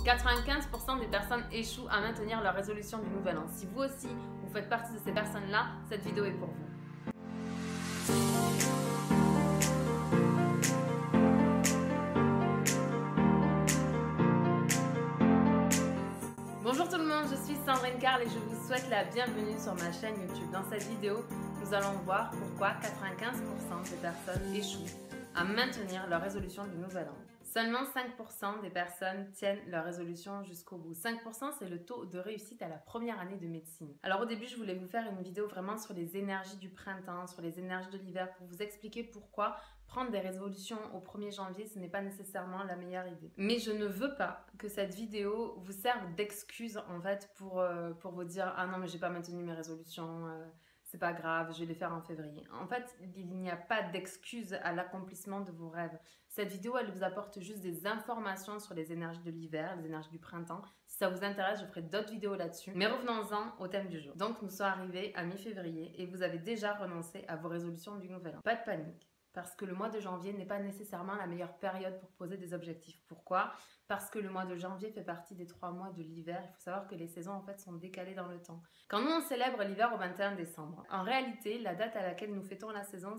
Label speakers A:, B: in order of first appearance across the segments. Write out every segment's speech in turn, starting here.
A: 95% des personnes échouent à maintenir leur résolution du nouvel an. Si vous aussi, vous faites partie de ces personnes-là, cette vidéo est pour vous. Bonjour tout le monde, je suis Sandrine Carl et je vous souhaite la bienvenue sur ma chaîne YouTube. Dans cette vidéo, nous allons voir pourquoi 95% des personnes échouent à maintenir leur résolution du nouvel an. Seulement 5% des personnes tiennent leur résolution jusqu'au bout. 5% c'est le taux de réussite à la première année de médecine. Alors au début, je voulais vous faire une vidéo vraiment sur les énergies du printemps, sur les énergies de l'hiver, pour vous expliquer pourquoi prendre des résolutions au 1er janvier, ce n'est pas nécessairement la meilleure idée. Mais je ne veux pas que cette vidéo vous serve d'excuse en fait pour vous dire « Ah non mais j'ai pas maintenu mes résolutions, c'est pas grave, je vais les faire en février ». En fait, il n'y a pas d'excuse à l'accomplissement de vos rêves. Cette vidéo, elle vous apporte juste des informations sur les énergies de l'hiver, les énergies du printemps. Si ça vous intéresse, je ferai d'autres vidéos là-dessus. Mais revenons-en au thème du jour. Donc, nous sommes arrivés à mi-février et vous avez déjà renoncé à vos résolutions du nouvel an. Pas de panique. Parce que le mois de janvier n'est pas nécessairement la meilleure période pour poser des objectifs. Pourquoi? Parce que le mois de janvier fait partie des 3 mois de l'hiver. Il faut savoir que les saisons en fait sont décalées dans le temps. Quand nous on célèbre l'hiver au 21 décembre, en réalité la date à laquelle nous fêtons la saison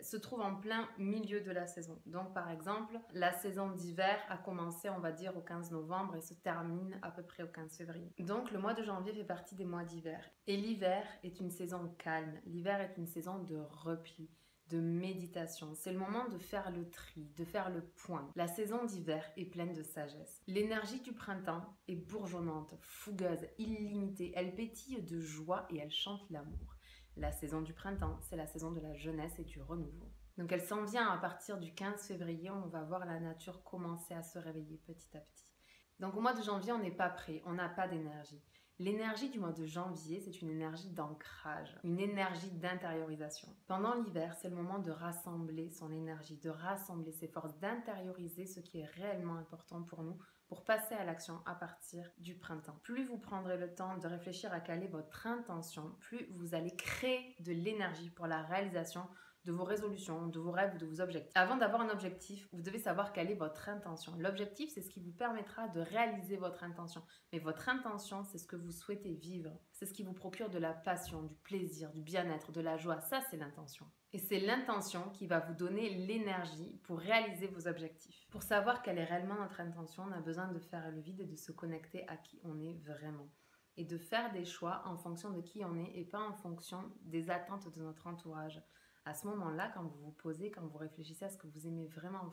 A: se trouve en plein milieu de la saison. Donc par exemple, la saison d'hiver a commencé on va dire au 15 novembre et se termine à peu près au 15 février. Donc le mois de janvier fait partie des mois d'hiver. Et l'hiver est une saison calme. L'hiver est une saison de repli, de méditation. C'est le moment de faire le tri, de faire le point. La saison d'hiver est pleine de sagesse. L'énergie du printemps est bourgeonnante, fougueuse, illimitée. Elle pétille de joie et elle chante l'amour. La saison du printemps, c'est la saison de la jeunesse et du renouveau. Donc elle s'en vient à partir du 15 février, on va voir la nature commencer à se réveiller petit à petit. Donc au mois de janvier, on n'est pas prêt, on n'a pas d'énergie. L'énergie du mois de janvier, c'est une énergie d'ancrage, une énergie d'intériorisation. Pendant l'hiver, c'est le moment de rassembler son énergie, de rassembler ses forces, d'intérioriser ce qui est réellement important pour nous pour passer à l'action à partir du printemps. Plus vous prendrez le temps de réfléchir à quelle est votre intention, plus vous allez créer de l'énergie pour la réalisation de vos résolutions, de vos rêves ou de vos objectifs. Avant d'avoir un objectif, vous devez savoir quelle est votre intention. L'objectif, c'est ce qui vous permettra de réaliser votre intention. Mais votre intention, c'est ce que vous souhaitez vivre. C'est ce qui vous procure de la passion, du plaisir, du bien-être, de la joie. Ça, c'est l'intention. Et c'est l'intention qui va vous donner l'énergie pour réaliser vos objectifs. Pour savoir quelle est réellement notre intention, on a besoin de faire le vide et de se connecter à qui on est vraiment. Et de faire des choix en fonction de qui on est et pas en fonction des attentes de notre entourage. À ce moment-là, quand vous vous posez, quand vous réfléchissez à ce que vous aimez vraiment,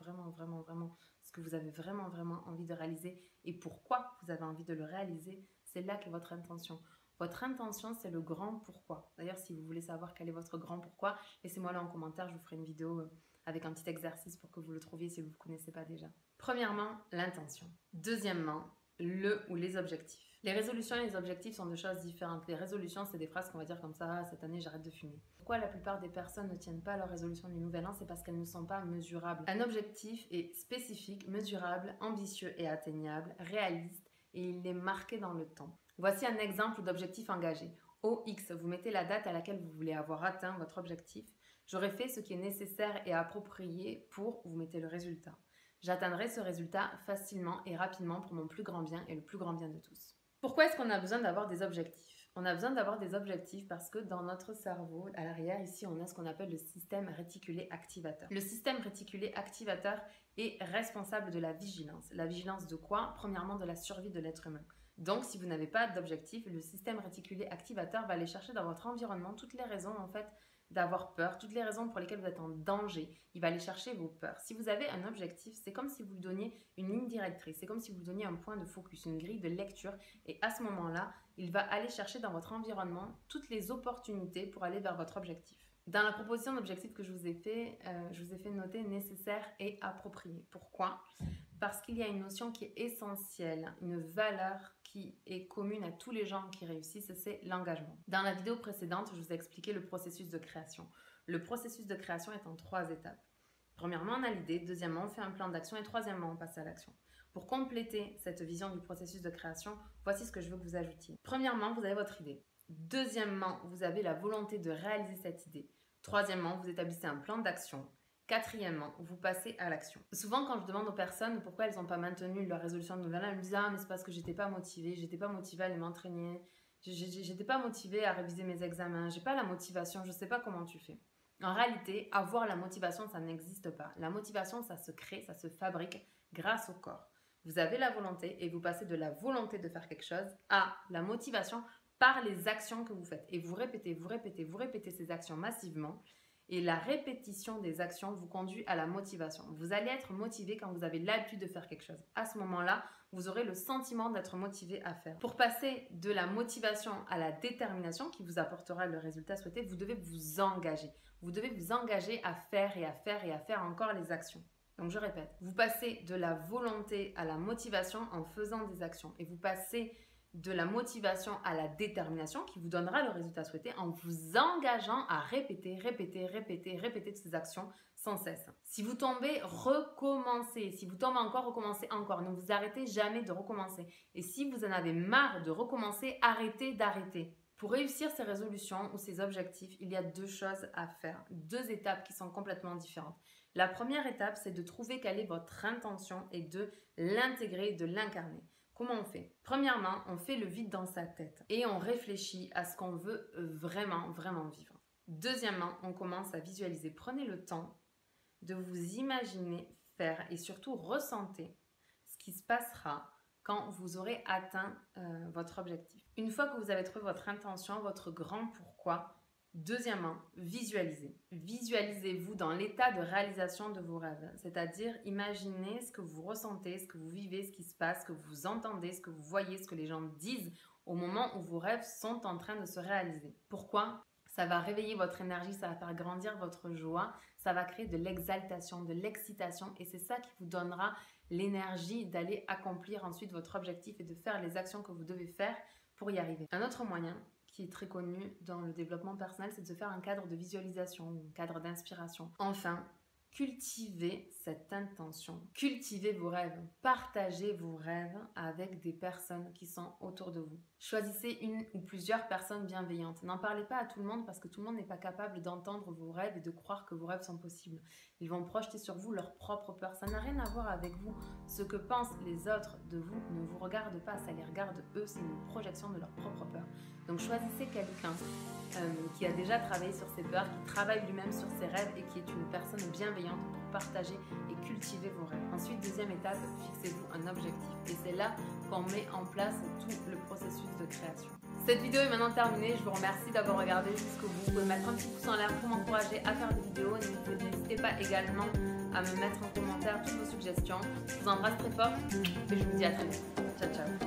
A: ce que vous avez vraiment envie de réaliser et pourquoi vous avez envie de le réaliser, c'est là qu'est votre intention. Votre intention, c'est le grand pourquoi. D'ailleurs, si vous voulez savoir quel est votre grand pourquoi, laissez-moi là en commentaire, je vous ferai une vidéo avec un petit exercice pour que vous le trouviez si vous ne le connaissez pas déjà. Premièrement, l'intention. Deuxièmement, le ou les objectifs. Les résolutions et les objectifs sont deux choses différentes. Les résolutions, c'est des phrases qu'on va dire comme ça, cette année j'arrête de fumer. Pourquoi la plupart des personnes ne tiennent pas leur résolution du nouvel an? C'est parce qu'elles ne sont pas mesurables. Un objectif est spécifique, mesurable, ambitieux et atteignable, réaliste et il est marqué dans le temps. Voici un exemple d'objectif engagé. Au X, vous mettez la date à laquelle vous voulez avoir atteint votre objectif. J'aurai fait ce qui est nécessaire et approprié pour, vous mettez le résultat. J'atteindrai ce résultat facilement et rapidement pour mon plus grand bien et le plus grand bien de tous. Pourquoi est-ce qu'on a besoin d'avoir des objectifs? On a besoin d'avoir des objectifs parce que dans notre cerveau, à l'arrière, ici, on a ce qu'on appelle le système réticulé activateur. Le système réticulé activateur est responsable de la vigilance. La vigilance de quoi? Premièrement, de la survie de l'être humain. Donc, si vous n'avez pas d'objectif, le système réticulé activateur va aller chercher dans votre environnement toutes les raisons, en fait, d'avoir peur, toutes les raisons pour lesquelles vous êtes en danger. Il va aller chercher vos peurs. Si vous avez un objectif, c'est comme si vous lui donniez une ligne directrice, c'est comme si vous lui donniez un point de focus, une grille de lecture et à ce moment-là, il va aller chercher dans votre environnement toutes les opportunités pour aller vers votre objectif. Dans la proposition d'objectif que je vous ai fait noter nécessaire et approprié. Pourquoi? Parce qu'il y a une notion qui est essentielle, une valeur qui est commune à tous les gens qui réussissent, c'est l'engagement. Dans la vidéo précédente, je vous ai expliqué le processus de création. Le processus de création est en 3 étapes. Premièrement, on a l'idée, deuxièmement, on fait un plan d'action et troisièmement, on passe à l'action. Pour compléter cette vision du processus de création, voici ce que je veux que vous ajoutiez. Premièrement, vous avez votre idée. Deuxièmement, vous avez la volonté de réaliser cette idée. Troisièmement, vous établissez un plan d'action. Quatrièmement, vous passez à l'action. Souvent, quand je demande aux personnes pourquoi elles n'ont pas maintenu leur résolution de nouvel an, elles me disent « Ah, mais c'est parce que j'étais pas motivée à aller m'entraîner, j'étais pas motivée à réviser mes examens, j'ai pas la motivation, je sais pas comment tu fais. » En réalité, avoir la motivation, ça n'existe pas. La motivation, ça se crée, ça se fabrique grâce au corps. Vous avez la volonté et vous passez de la volonté de faire quelque chose à la motivation par les actions que vous faites. Et vous répétez ces actions massivement. Et la répétition des actions vous conduit à la motivation. Vous allez être motivé quand vous avez l'habitude de faire quelque chose. À ce moment-là, vous aurez le sentiment d'être motivé à faire. Pour passer de la motivation à la détermination qui vous apportera le résultat souhaité, vous devez vous engager. Vous devez vous engager à faire et à faire et à faire encore les actions. Donc je répète, vous passez de la volonté à la motivation en faisant des actions. Et vous passez de la motivation à la détermination qui vous donnera le résultat souhaité en vous engageant à répéter ces actions sans cesse. Si vous tombez, recommencez. Si vous tombez encore, recommencez encore. Ne vous arrêtez jamais de recommencer. Et si vous en avez marre de recommencer, arrêtez d'arrêter. Pour réussir ces résolutions ou ces objectifs, il y a deux choses à faire, deux étapes qui sont complètement différentes. La première étape, c'est de trouver quelle est votre intention et de l'intégrer, de l'incarner. Comment on fait? Premièrement, on fait le vide dans sa tête et on réfléchit à ce qu'on veut vraiment vivre. Deuxièmement, on commence à visualiser. Prenez le temps de vous imaginer faire et surtout ressentez ce qui se passera quand vous aurez atteint votre objectif. Une fois que vous avez trouvé votre intention, votre grand pourquoi, deuxièmement, visualisez. Visualisez-vous dans l'état de réalisation de vos rêves. C'est-à-dire, imaginez ce que vous ressentez, ce que vous vivez, ce qui se passe, ce que vous entendez, ce que vous voyez, ce que les gens disent au moment où vos rêves sont en train de se réaliser. Pourquoi? Ça va réveiller votre énergie, ça va faire grandir votre joie, ça va créer de l'exaltation, de l'excitation et c'est ça qui vous donnera l'énergie d'aller accomplir ensuite votre objectif et de faire les actions que vous devez faire pour y arriver. Un autre moyen qui est très connu dans le développement personnel, c'est de se faire un cadre de visualisation, un cadre d'inspiration. Enfin, cultivez cette intention. Cultivez vos rêves. Partagez vos rêves avec des personnes qui sont autour de vous. Choisissez une ou plusieurs personnes bienveillantes. N'en parlez pas à tout le monde parce que tout le monde n'est pas capable d'entendre vos rêves et de croire que vos rêves sont possibles. Ils vont projeter sur vous leur propre peur. Ça n'a rien à voir avec vous. Ce que pensent les autres de vous ne vous regarde pas, ça les regarde eux. C'est une projection de leur propre peur. Donc choisissez quelqu'un qui a déjà travaillé sur ses peurs, qui travaille lui-même sur ses rêves et qui est une personne bienveillante pour partager et cultiver vos rêves. Ensuite, deuxième étape, fixez-vous un objectif. Et c'est là qu'on met en place tout le processus de création. Cette vidéo est maintenant terminée. Je vous remercie d'avoir regardé jusqu'au bout. Vous pouvez mettre un petit pouce en l'air pour m'encourager à faire des vidéos. N'hésitez pas également à me mettre en commentaire toutes vos suggestions. Je vous embrasse très fort et je vous dis à très vite. Ciao, ciao.